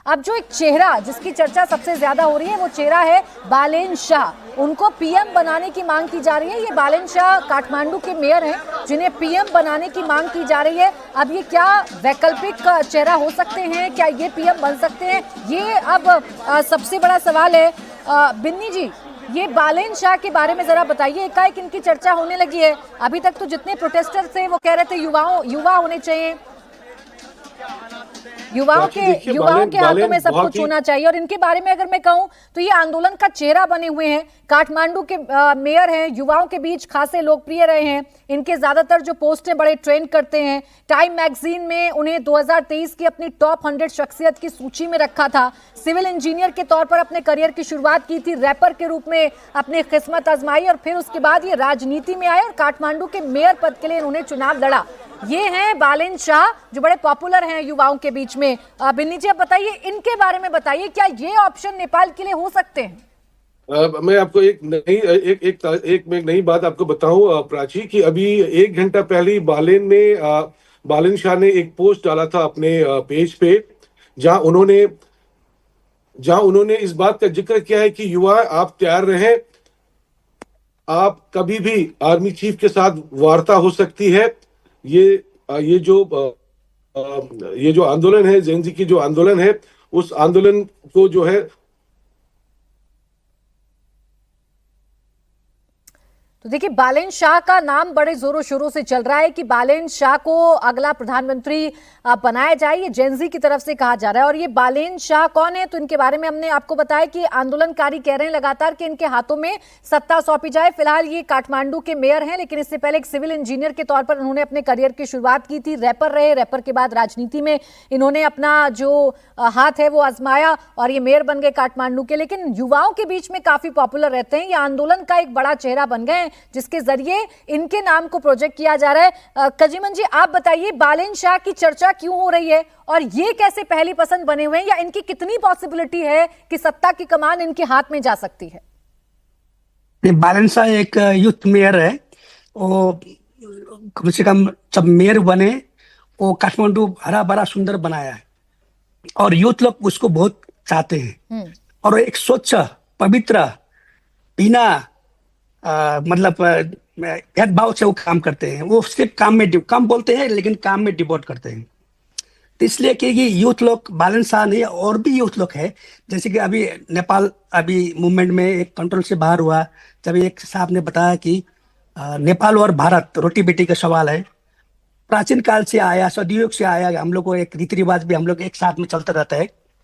अब जो एक चेहरा जिसकी चर्चा सबसे ज्यादा हो रही है वो चेहरा है बालेन शाह। उनको पीएम बनाने की मांग की जा रही है। ये बालेन शाह काठमांडू के मेयर हैं जिन्हें पीएम बनाने की मांग की जा रही है। अब ये क्या वैकल्पिक चेहरा हो सकते हैं, क्या ये पीएम बन सकते हैं, ये अब सबसे बड़ा सवाल है। बिन्नी जी, ये बालेन शाह के बारे में जरा बताइए। एकाएक इनकी चर्चा होने लगी है। अभी तक तो जितने प्रोटेस्टर थे वो कह रहे थे युवा होने चाहिए, युवाओं के हाथों में सब कुछ होना चाहिए। और इनके बारे में अगर मैं कहूं तो ये आंदोलन का चेहरा बने हुए हैं। काठमांडू के मेयर हैं, युवाओं के बीच खासे लोकप्रिय रहे हैं। इनके ज्यादातर जो पोस्ट हैं बड़े ट्रेंड करते हैं। टाइम मैगजीन में उन्हें 2023 की अपनी टॉप 100 शख्सियत की सूची में रखा था। सिविल इंजीनियर के तौर पर अपने करियर की शुरुआत की थी, रैपर के रूप में अपनी किस्मत आजमाई और फिर उसके बाद ये राजनीति में आए और काठमांडू के मेयर पद के लिए इन्होंने चुनाव लड़ा। ये हैं बालेन शाह जो बड़े पॉपुलर हैं युवाओं के बीच में। बिन्नी जी, अब बताइए इनके बारे में बताइए, क्या ये ऑप्शन नेपाल के लिए हो सकते हैं? मैं आपको एक नई बात आपको बताऊं प्राची, कि अभी 1 घंटा पहले बालेन शाह ने एक पोस्ट डाला था अपने पेज पे, जहां उन्होंने इस बात का जिक्र किया है कि युवा आप तैयार रहें, आप कभी भी आर्मी चीफ के साथ वार्ता हो सकती है। ये जो आंदोलन है, जेन जी की जो आंदोलन है, उस आंदोलन को जो है तो देखिए बालेन शाह का नाम बड़े जोरों शोरों से चल रहा है कि बालेन शाह को अगला प्रधानमंत्री बनाया जाए। ये जेनजी की तरफ से कहा जा रहा है। और ये बालेन शाह कौन है, तो इनके बारे में हमने आपको बताया कि आंदोलनकारी कह रहे हैं लगातार कि इनके हाथों में सत्ता सौंपी जाए। फिलहाल ये काठमांडू के मेयर हैं, लेकिन इससे पहले एक सिविल इंजीनियर के तौर पर उन्होंने अपने करियर की शुरुआत की थी। रैपर रहे, रैपर के बाद राजनीति में इन्होंने अपना जो हाथ है वो आजमाया और ये मेयर बन गए काठमांडू के। लेकिन युवाओं के बीच में काफी पॉपुलर रहते हैं। ये आंदोलन का एक बड़ा चेहरा बन गए जिसके जरिए इनके नाम को प्रोजेक्ट किया जा रहा है। कजीमन जी, आप बताइए बालेन शाह की चर्चा क्यों हो रही है और ये कैसे पहली पसंद बने हुए हैं, या इनकी कितनी पॉसिबिलिटी है कि सत्ता की कमान इनके हाथ में जा सकती है? बालेन शाह एक यूथ मेयर है। वो कम से कम जब मेयर बने वो काठमांडू हरा भरा सुंदर बनाया है और यूथ लोग उसको बहुत चाहते हैं। और एक स्वच्छ पवित्र बिना मतलब भेदभाव से वो काम करते हैं। वो सिर्फ काम बोलते हैं लेकिन काम में डिवोट करते हैं। तो इसलिए कि ये यूथ लोग, बालेन शाह नहीं और भी यूथ लोग है, जैसे कि अभी नेपाल अभी मूवमेंट में एक कंट्रोल से बाहर हुआ, जब एक साहब ने बताया कि नेपाल और भारत रोटी बेटी का सवाल है, प्राचीन काल से आया, सदियों से आया। हम लोग को एक रीति रिवाज भी हम लोग एक साथ में चलता रहता है।